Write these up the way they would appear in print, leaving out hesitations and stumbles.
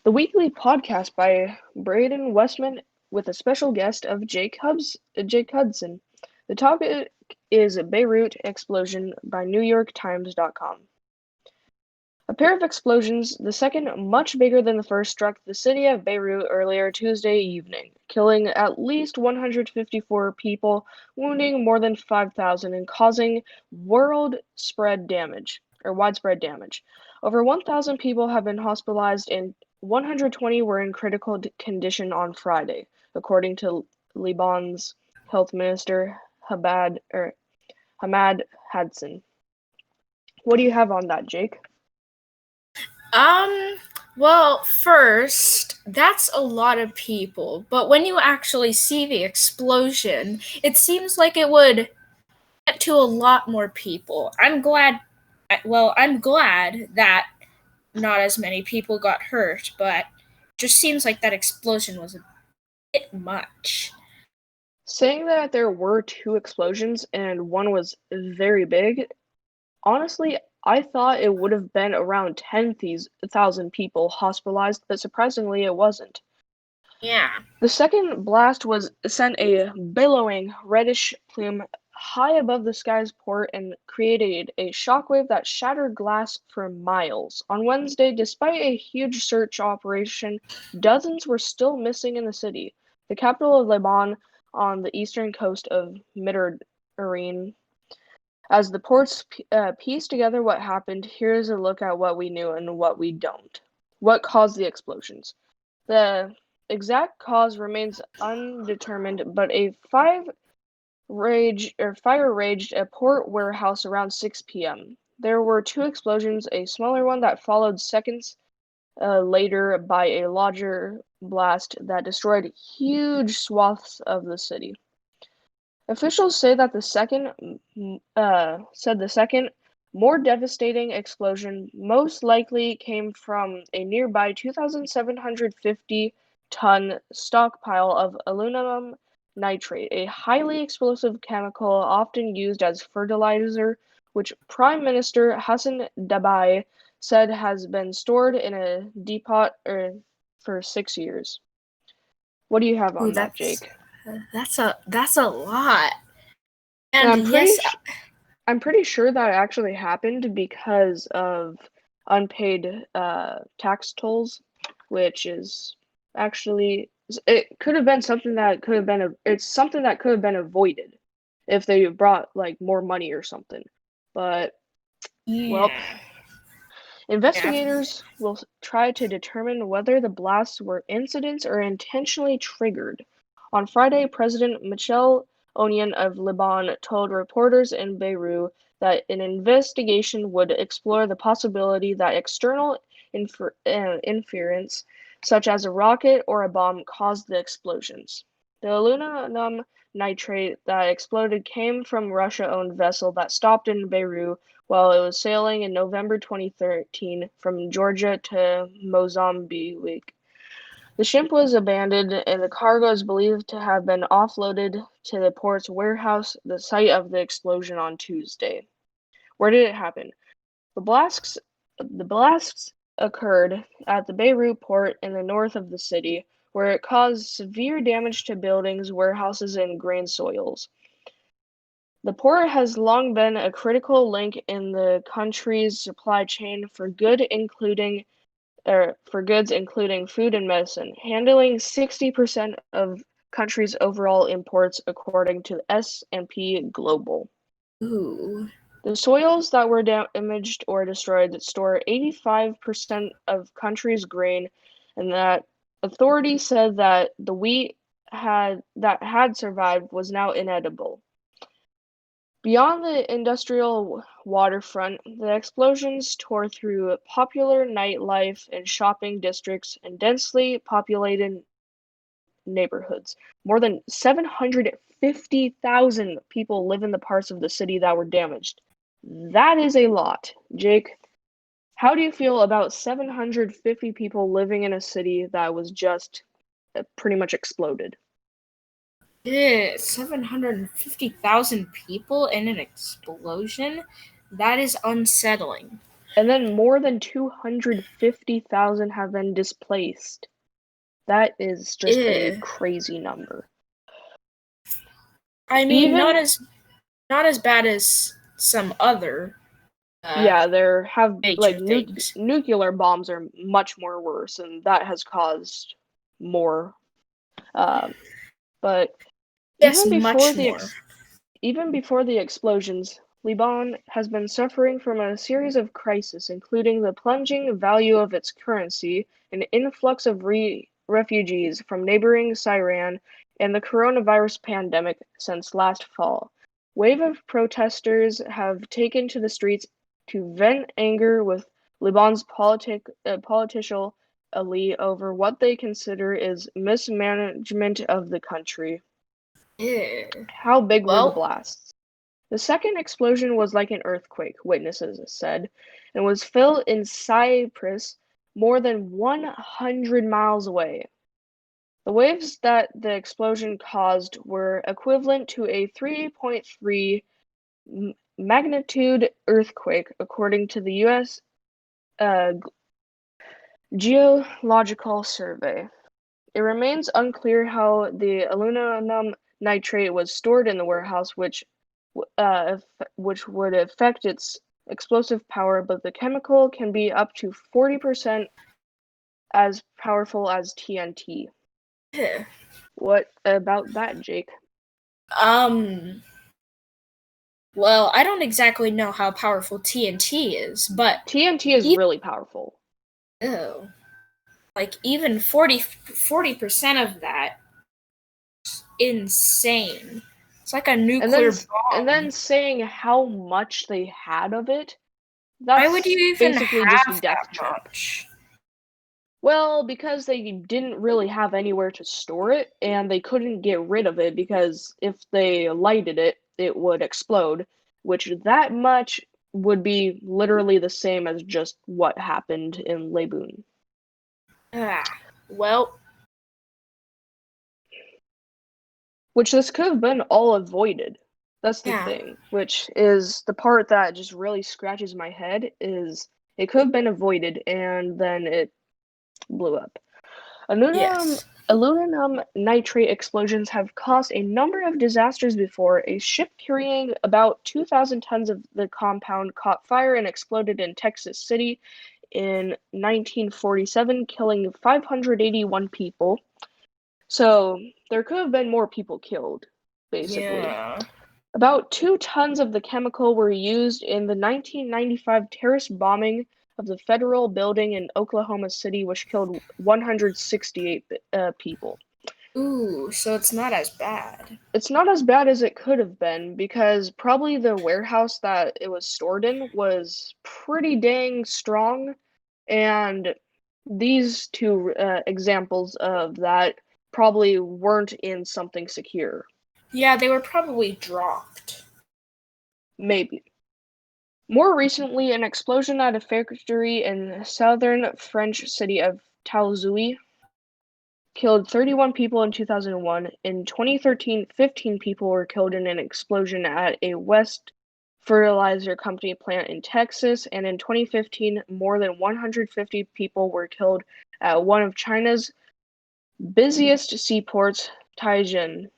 the weekly podcast by Braden Westman with a special guest of Jake Hudson. The topic is Beirut Explosion by NewYorkTimes.com. A pair of explosions, the second much bigger than the first, struck the city of Beirut earlier Tuesday evening, killing at least 154 people, wounding more than 5,000, and causing widespread damage. Over 1,000 people have been hospitalized and 120 were in critical condition on Friday, according to Lebanon's health minister Hamad Hadsan. What do you have on that, Jake? Well, first, that's a lot of people, but when you actually see the explosion, it seems like it would get to a lot more people. I'm glad that not as many people got hurt, but it just seems like that explosion was a bit much. Saying that there were two explosions and one was very big, honestly, I thought it would have been around 10,000 people hospitalized, but surprisingly, it wasn't. Yeah. The second blast sent a billowing reddish plume high above the sky's port and created a shockwave that shattered glass for miles. On Wednesday, despite a huge search operation, dozens were still missing in the city, the capital of Lebanon on the eastern coast of Middelburg. As the ports piece together what happened, here's a look at what we knew and what we don't. What caused the explosions? The exact cause remains undetermined, but a fire raged a port warehouse around 6 p.m. There were two explosions, a smaller one that followed seconds later by a larger blast that destroyed huge swaths of the city. Officials say that the second, more devastating explosion most likely came from a nearby 2,750-ton stockpile of aluminum nitrate, a highly explosive chemical often used as fertilizer, which Prime Minister Hassan Dabai said has been stored in a depot for 6 years. What do you have Ooh, on that, Jake? that's a lot. And And yes, I'm pretty sure that actually happened because of unpaid tax tolls, which is actually it could have been something that could have been it's something that could have been avoided if they brought like more money or something. But well, yeah. Yeah. investigators will try to determine whether the blasts were incidents or intentionally triggered. On Friday, President Michel Aoun of Lebanon told reporters in Beirut that an investigation would explore the possibility that external interference, such as a rocket or a bomb, caused the explosions. The aluminum nitrate that exploded came from a Russia-owned vessel that stopped in Beirut while it was sailing in November 2013 from Georgia to Mozambique. The ship was abandoned and the cargo is believed to have been offloaded to the port's warehouse, the site of the explosion on Tuesday. Where did it happen? The blasts occurred at the Beirut port in the north of the city, where it caused severe damage to buildings, warehouses, and grain soils. The port has long been a critical link in the country's supply chain for goods including food and medicine, handling 60% of country's overall imports according to S&P Global. Ooh. The soils that were damaged or destroyed store 85% of country's grain, and that authorities said that the wheat that had survived was now inedible. Beyond the industrial waterfront, the explosions tore through popular nightlife and shopping districts and densely populated neighborhoods. More than 750,000 people live in the parts of the city that were damaged. That is a lot. Jake, how do you feel about 750 people living in a city that was just pretty much exploded? 750,000 people in an explosion? That is unsettling. And then more than 250,000 have been displaced. That is just a Ew. crazy number. I mean, not Even as bad as some other yeah, there have major like things. nuclear bombs are much more worse, and that has caused more. But Yes, even before much the more. even before the explosions, Liban has been suffering from a series of crises, including the plunging value of its currency, an influx of refugees from neighboring Syrian, and the coronavirus pandemic since last fall. Wave of protesters have taken to the streets to vent anger with Liban's political elite over what they consider is mismanagement of the country. Ew. How big were the Well, blasts? The second explosion was like an earthquake, witnesses said, and was felt in Cyprus more than 100 miles away. The waves that the explosion caused were equivalent to a 3.3 magnitude earthquake, according to the U.S. Geological Survey. It remains unclear how the aluminum nitrate was stored in the warehouse, which would affect its explosive power, but the chemical can be up to 40% as powerful as TNT. ew. What about that, Jake? um, well, I don't exactly know how powerful TNT is, but TNT is even, really powerful. ew, like even 40% of that, insane. It's like a And then nuclear and then bomb. saying how much they had of it, Why would you that's even basically just a have death that trip. much? Well, because they didn't really have anywhere to store it, and they couldn't get rid of it because if they lighted it, it would explode, which that much would be literally the same as just what happened in Laboon. Ah, well, Which this could have been all avoided. That's the yeah, thing, which is the part that just really scratches my head is it could have been avoided and then it blew up. Aluminum yes. aluminum nitrate explosions have caused a number of disasters before. A ship carrying about 2,000 tons of the compound caught fire and exploded in Texas City in 1947, killing 581 people. So there could have been more people killed, basically. Yeah. About 2 tons of the chemical were used in the 1995 terrorist bombing of the federal building in Oklahoma City, which killed 168 people. Ooh, so it's not as bad. It's not as bad as it could have been because probably the warehouse that it was stored in was pretty dang strong, and these two examples of that probably weren't in something secure. Yeah, they were probably dropped. Maybe. More recently, an explosion at a factory in the southern French city of Taizui killed 31 people in 2001. In 2013, 15 people were killed in an explosion at a West fertilizer company plant in Texas, and in 2015, more than 150 people were killed at one of China's busiest seaports, Tianjin,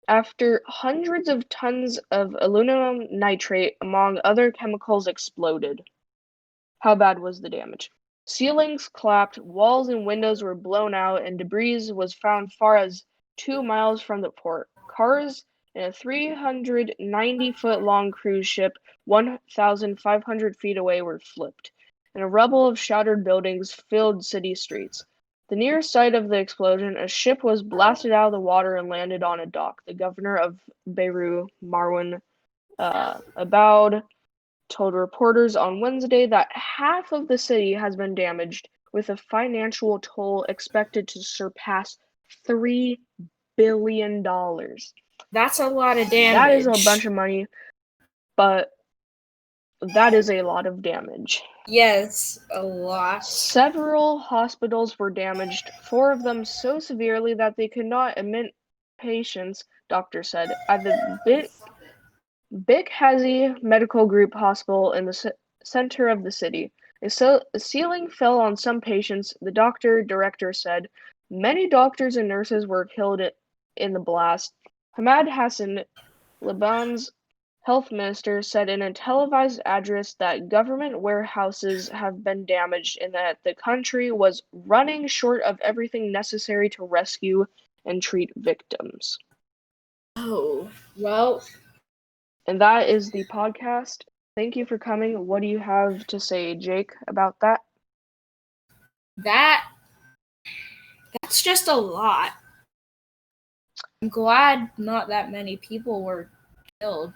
after hundreds of tons of aluminum nitrate, among other chemicals, exploded. How bad was the damage? Ceilings collapsed, walls and windows were blown out, and debris was found far as 2 miles from the port. Cars in a 390-foot long cruise ship 1,500 feet away were flipped, and a rubble of shattered buildings filled city streets. The near site of the explosion, a ship was blasted out of the water and landed on a dock. The governor of Beirut, Marwan Aboud, told reporters on Wednesday that half of the city has been damaged, with a financial toll expected to surpass $3 billion. That's a lot of That is a bunch damage. of money, but that is a lot of damage. Yes, a lot. Several hospitals were damaged, four of them so severely that they could not admit patients, doctors said, at the Big Hazy Medical Group Hospital in the center of the city. A ceiling fell on some patients, the director said. Many doctors and nurses were killed in the blast. Hamad Hassan, Lebanon's health minister, said in a televised address that government warehouses have been damaged and that the country was running short of everything necessary to rescue and treat victims. Oh, well. And that is the podcast. Thank you for coming. What do you have to say, Jake, about that? That's just a lot. I'm glad not that many people were killed.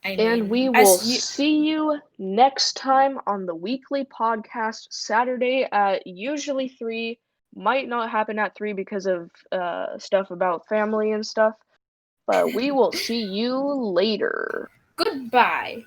And we will see you next time on the weekly podcast Saturday at usually 3. Might not happen at 3 because of stuff about family and stuff. But we will see you later. Goodbye.